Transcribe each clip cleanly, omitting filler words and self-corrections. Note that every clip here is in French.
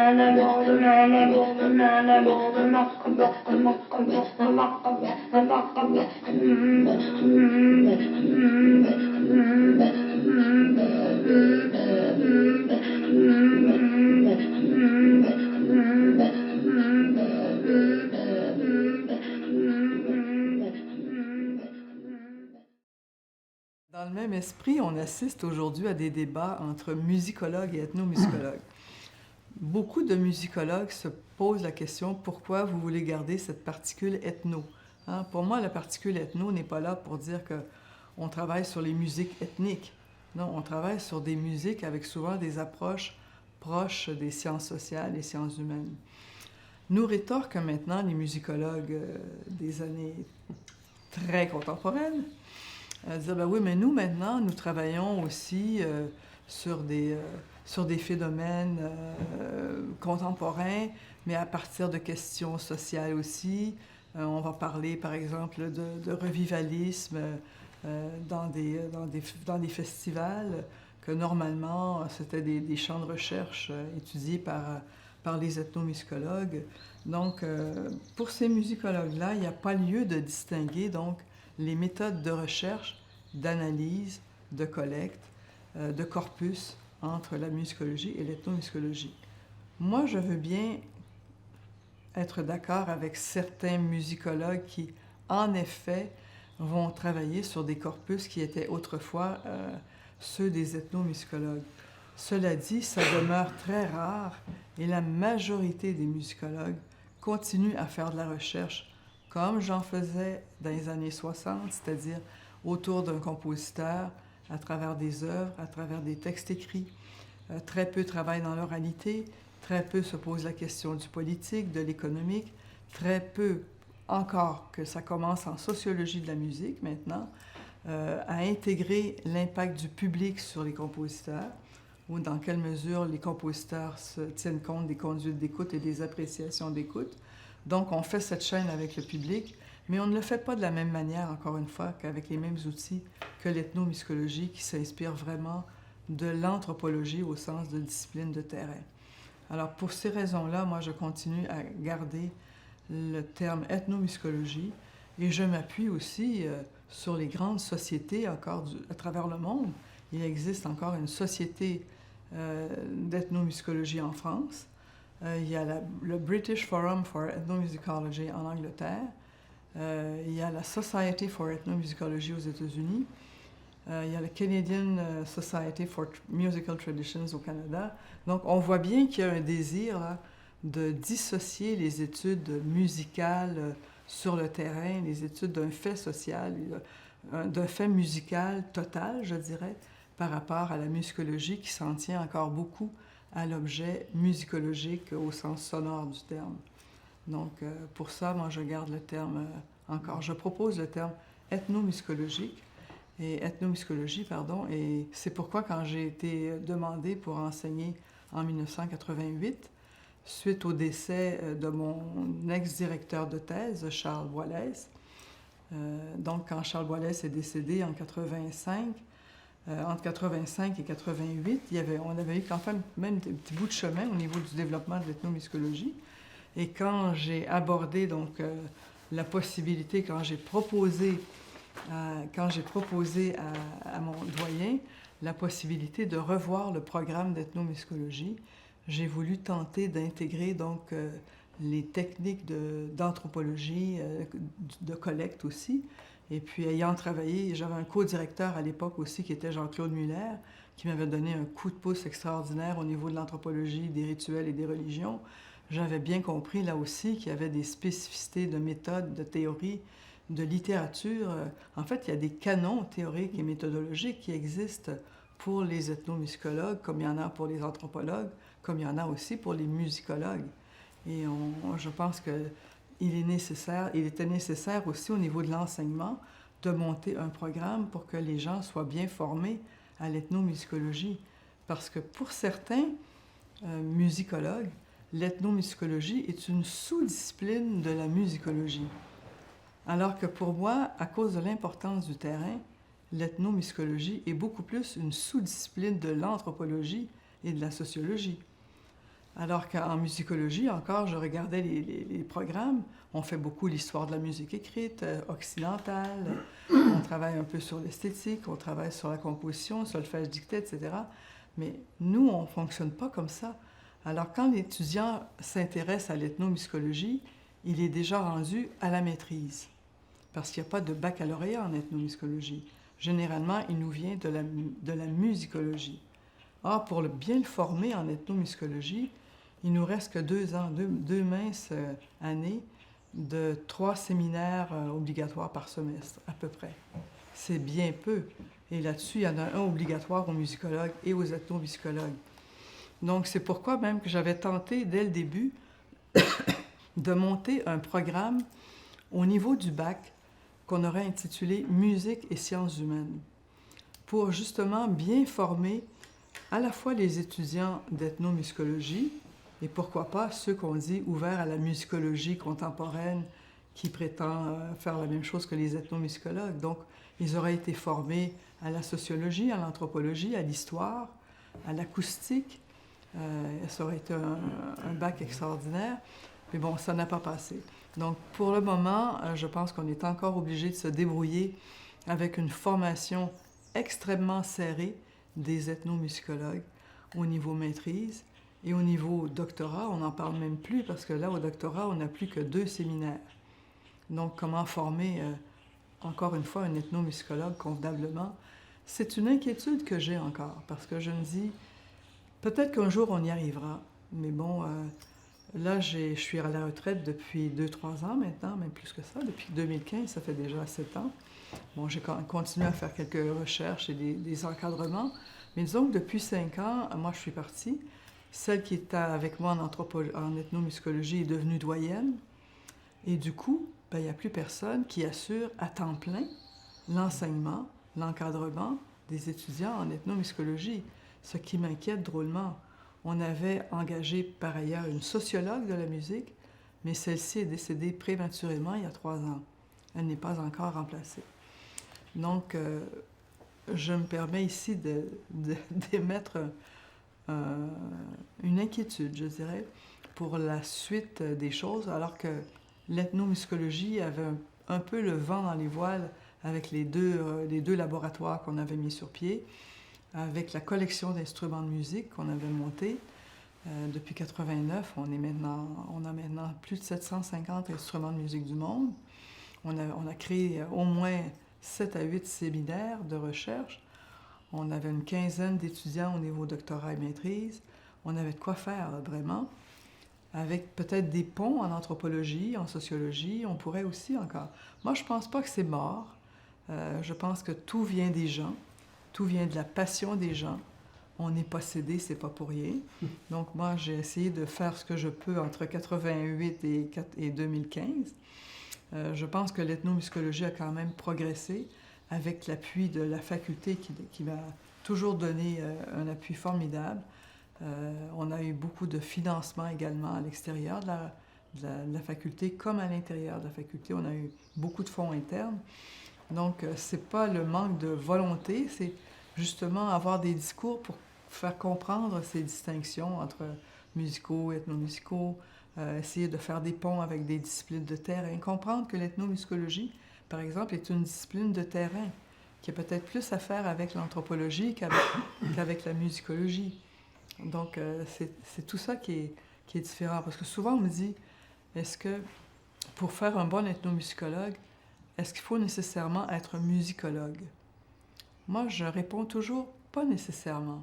Dans le même esprit, on assiste aujourd'hui à des débats entre musicologues et ethnomusicologues. Beaucoup de musicologues se posent la question pourquoi vous voulez garder cette particule ethno. Hein? Pour moi, la particule ethno n'est pas là pour dire que on travaille sur les musiques ethniques. Non, on travaille sur des musiques avec souvent des approches proches des sciences sociales et sciences humaines. Nous rétorquent maintenant les musicologues des années très contemporaines dire, ben oui, mais nous, maintenant, nous travaillons aussi sur, sur des phénomènes contemporains, mais à partir de questions sociales aussi. On va parler, par exemple, de revivalisme dans des festivals, que normalement, c'était des champs de recherche étudiés par les ethnomusicologues. Donc, pour ces musicologues-là, il n'y a pas lieu de distinguer donc les méthodes de recherche, d'analyse, de collecte, de corpus entre la musicologie et l'ethnomusicologie. Moi, je veux bien être d'accord avec certains musicologues qui, en effet, vont travailler sur des corpus qui étaient autrefois ceux des ethnomusicologues. Cela dit, ça demeure très rare et la majorité des musicologues continuent à faire de la recherche comme j'en faisais dans les années 60, c'est-à-dire autour d'un compositeur, à travers des œuvres, à travers des textes écrits. Très peu travaillent dans l'oralité, très peu se posent la question du politique, de l'économique, très peu, encore que ça commence en sociologie de la musique maintenant, à intégrer l'impact du public sur les compositeurs, ou dans quelle mesure les compositeurs se tiennent compte des conduites d'écoute et des appréciations d'écoute. Donc, on fait cette chaîne avec le public, mais on ne le fait pas de la même manière, encore une fois, qu'avec les mêmes outils que l'ethnomusicologie, qui s'inspire vraiment de l'anthropologie au sens de discipline de terrain. Alors, pour ces raisons-là, moi, je continue à garder le terme ethnomusicologie et je m'appuie aussi sur les grandes sociétés encore à travers le monde. Il existe encore une société d'ethnomusicologie en France. Il y a le British Forum for Ethnomusicology en Angleterre. Il y a la Society for Ethnomusicology aux États-Unis. Il y a la Canadian Society for Musical Traditions au Canada. Donc, on voit bien qu'il y a un désir là, de dissocier les études musicales sur le terrain, les études d'un fait social, d'un fait musical total, je dirais, par rapport à la musicologie qui s'en tient encore beaucoup à l'objet musicologique au sens sonore du terme. Donc, pour ça, moi, je garde le terme encore. Je propose le terme ethnomusicologique et ethnomusicologie, pardon, et c'est pourquoi quand j'ai été demandée pour enseigner en 1988, suite au décès de mon ex-directeur de thèse, Charles Boilès, donc quand Charles Boilès est décédé en 85, entre 85 et 88, on avait eu quand même des petits bouts de chemin au niveau du développement de l'ethnomusicologie. Et quand j'ai abordé donc la possibilité, quand j'ai proposé à mon doyen la possibilité de revoir le programme d'ethnomusicologie, j'ai voulu tenter d'intégrer donc les techniques d'anthropologie, de collecte aussi. Et puis ayant travaillé, j'avais un co-directeur à l'époque aussi qui était Jean-Claude Muller, qui m'avait donné un coup de pouce extraordinaire au niveau de l'anthropologie, des rituels et des religions. J'avais bien compris là aussi qu'il y avait des spécificités de méthode, de théorie, de littérature. En fait, il y a des canons théoriques et méthodologiques qui existent pour les ethnomusicologues, comme il y en a pour les anthropologues, comme il y en a aussi pour les musicologues. Et je pense qu'il était nécessaire aussi au niveau de l'enseignement de monter un programme pour que les gens soient bien formés à l'ethnomusicologie. Parce que pour certains musicologues, l'ethnomusicologie est une sous-discipline de la musicologie. Alors que pour moi, à cause de l'importance du terrain, l'ethnomusicologie est beaucoup plus une sous-discipline de l'anthropologie et de la sociologie. Alors qu'en musicologie, encore, je regardais les programmes. On fait beaucoup l'histoire de la musique écrite, occidentale. On travaille un peu sur l'esthétique, on travaille sur la composition, solfège dicté, etc. Mais nous, on ne fonctionne pas comme ça. Alors, quand l'étudiant s'intéresse à l'ethnomusicologie, il est déjà rendu à la maîtrise. Parce qu'il n'y a pas de baccalauréat en ethnomusicologie. Généralement, il nous vient de la musicologie. Or, pour bien le former en ethnomusicologie, il nous reste que 2 ans, deux minces années de 3 séminaires obligatoires par semestre, à peu près. C'est bien peu. Et là-dessus, il y en a un obligatoire aux musicologues et aux ethnomusicologues. Donc, c'est pourquoi même que j'avais tenté, dès le début, de monter un programme au niveau du bac qu'on aurait intitulé « Musique et sciences humaines » pour justement bien former à la fois les étudiants d'ethnomusicologie et pourquoi pas ceux qu'on dit ouverts à la musicologie contemporaine qui prétend faire la même chose que les ethnomusicologues. Donc, ils auraient été formés à la sociologie, à l'anthropologie, à l'histoire, à l'acoustique. Ça aurait été un bac extraordinaire. Mais bon, ça n'a pas passé. Donc, pour le moment, je pense qu'on est encore obligé de se débrouiller avec une formation extrêmement serrée des ethnomusicologues au niveau maîtrise. Et au niveau doctorat, on n'en parle même plus parce que là, au doctorat, on n'a plus que 2 séminaires. Donc, comment former, encore une fois, un ethnomusicologue convenablement? C'est une inquiétude que j'ai encore parce que je me dis, peut-être qu'un jour, on y arrivera. Mais bon, là, je suis à la retraite depuis 2-3 ans maintenant, même plus que ça. Depuis 2015, ça fait déjà 7 ans. Bon, j'ai continué à faire quelques recherches et des encadrements. Mais disons que depuis 5 ans, moi, je suis partie. Celle qui était avec moi en ethnomusicologie est devenue doyenne. Et du coup, il n'y a plus personne qui assure à temps plein l'enseignement, l'encadrement des étudiants en ethnomusicologie, ce qui m'inquiète drôlement. On avait engagé par ailleurs une sociologue de la musique, mais celle-ci est décédée prématurément il y a 3 ans. Elle n'est pas encore remplacée. Donc, je me permets ici d'émettre une inquiétude, je dirais, pour la suite des choses, alors que l'ethnomusicologie avait un peu le vent dans les voiles avec les deux laboratoires qu'on avait mis sur pied, avec la collection d'instruments de musique qu'on avait montée. Depuis 1989, on a maintenant plus de 750 instruments de musique du monde. On a créé au moins 7 à 8 séminaires de recherche. On avait une quinzaine d'étudiants au niveau doctorat et maîtrise. On avait de quoi faire, là, vraiment. Avec peut-être des ponts en anthropologie, en sociologie, on pourrait aussi encore. Moi, je ne pense pas que c'est mort. Je pense que tout vient des gens, tout vient de la passion des gens. On est possédé, c'est pas pour rien. Donc moi, j'ai essayé de faire ce que je peux entre 88 et 2015. Je pense que l'ethnomusicologie a quand même progressé avec l'appui de la faculté qui m'a toujours donné un appui formidable. On a eu beaucoup de financement également à l'extérieur de la faculté comme à l'intérieur de la faculté. On a eu beaucoup de fonds internes. Donc, c'est pas le manque de volonté, c'est justement avoir des discours pour faire comprendre ces distinctions entre musicaux, ethnomusicaux, essayer de faire des ponts avec des disciplines de terrain, comprendre que l'ethnomusicologie, par exemple, est une discipline de terrain qui a peut-être plus à faire avec l'anthropologie qu'avec la musicologie. Donc, c'est tout ça qui est différent. Parce que souvent, on me dit, est-ce que pour faire un bon ethnomusicologue, est-ce qu'il faut nécessairement être musicologue? Moi, je réponds toujours, pas nécessairement.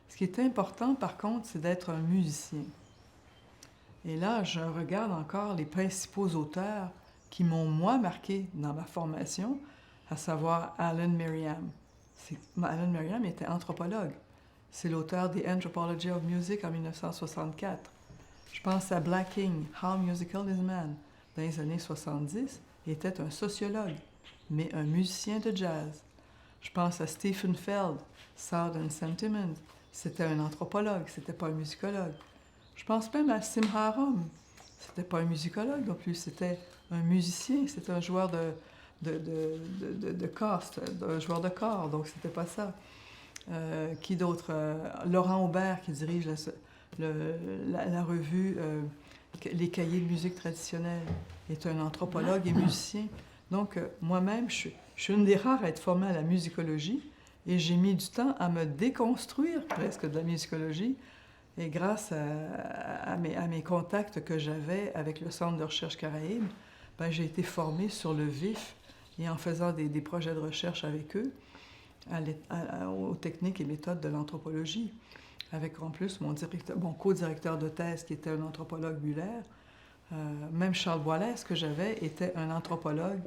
Ce qui est important, par contre, c'est d'être un musicien. Et là, je regarde encore les principaux auteurs qui m'ont, moi, marqué dans ma formation, à savoir Alan Merriam. Alan Merriam était anthropologue. C'est l'auteur des Anthropology of Music en 1964. Je pense à Black King, How Musical is Man, dans les années 70. Il était un sociologue, mais un musicien de jazz. Je pense à Stephen Feld, Sound and Sentiment. C'était un anthropologue, c'était pas un musicologue. Je pense même à Simha-Rom. C'était pas un musicologue non plus, c'était un musicien, c'était un joueur de corps, un joueur de corps, donc c'était pas ça. Qui d'autre? Laurent Aubert qui dirige la revue Les Cahiers de musique traditionnelle, est un anthropologue et musicien. Donc, moi-même, je suis une des rares à être formée à la musicologie et j'ai mis du temps à me déconstruire presque de la musicologie. Et grâce à mes contacts que j'avais avec le Centre de recherche Caraïbes, ben, j'ai été formée sur le vif et en faisant des projets de recherche avec eux aux techniques et méthodes de l'anthropologie. Avec en plus mon co-directeur de thèse qui était un anthropologue Muller. Même Charles Boilès, que j'avais, était un anthropologue,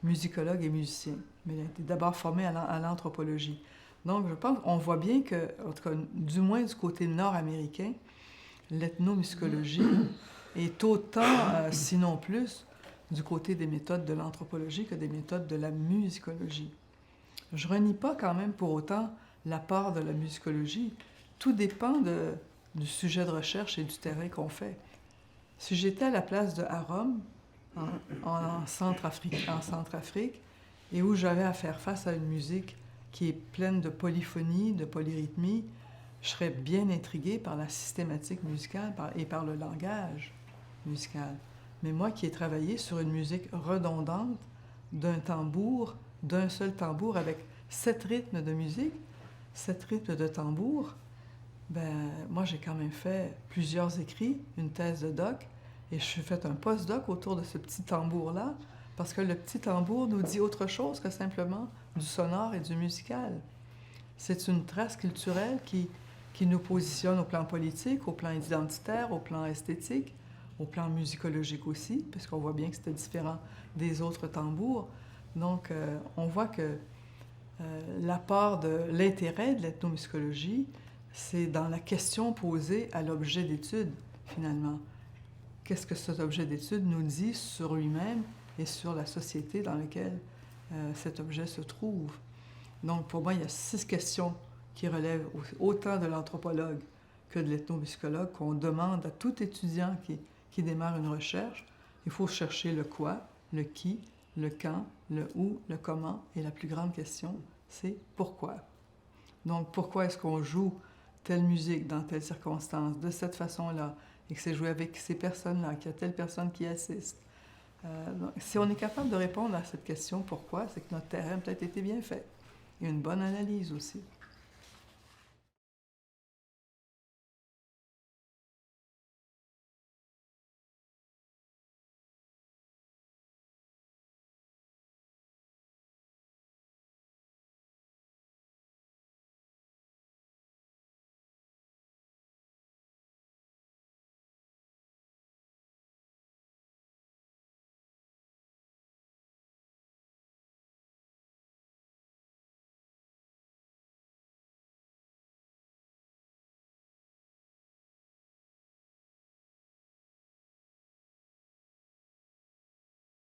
musicologue et musicien. Mais il a été d'abord formé à l'anthropologie. Donc, je pense qu'on voit bien que, en tout cas, du moins du côté nord-américain, l'ethnomusicologie est autant, sinon plus, du côté des méthodes de l'anthropologie que des méthodes de la musicologie. Je ne renie pas quand même pour autant l'apport de la musicologie. Tout dépend du sujet de recherche et du terrain qu'on fait. Si j'étais à la place de Arom, en Centrafrique, et où j'avais à faire face à une musique qui est pleine de polyphonie, de polyrythmie, je serais bien intriguée par la systématique musicale et par le langage musical. Mais moi qui ai travaillé sur une musique redondante d'un seul tambour avec 7 rythmes de musique, 7 rythmes de tambour, ben moi j'ai quand même fait plusieurs écrits, une thèse de doc, et je suis fait un post-doc autour de ce petit tambour-là, parce que le petit tambour nous dit autre chose que simplement du sonore et du musical. C'est une trace culturelle qui nous positionne au plan politique, au plan identitaire, au plan esthétique, au plan musicologique aussi, puisqu'on voit bien que c'était différent des autres tambours. Donc, on voit que l'apport de l'intérêt de l'ethnomusicologie, c'est dans la question posée à l'objet d'étude, finalement. Qu'est-ce que cet objet d'étude nous dit sur lui-même et sur la société dans laquelle cet objet se trouve? Donc, pour moi, il y a 6 questions qui relèvent autant de l'anthropologue que de l'ethnomusicologue qu'on demande à tout étudiant qui démarre une recherche. Il faut chercher le quoi, le qui, le quand, le où, le comment, et la plus grande question, c'est pourquoi. Donc, pourquoi est-ce qu'on joue telle musique dans telle circonstance, de cette façon-là, et que c'est joué avec ces personnes-là, qu'il y a telle personne qui assiste. Si on est capable de répondre à cette question pourquoi, c'est que notre terrain a peut-être été bien fait. Et une bonne analyse aussi.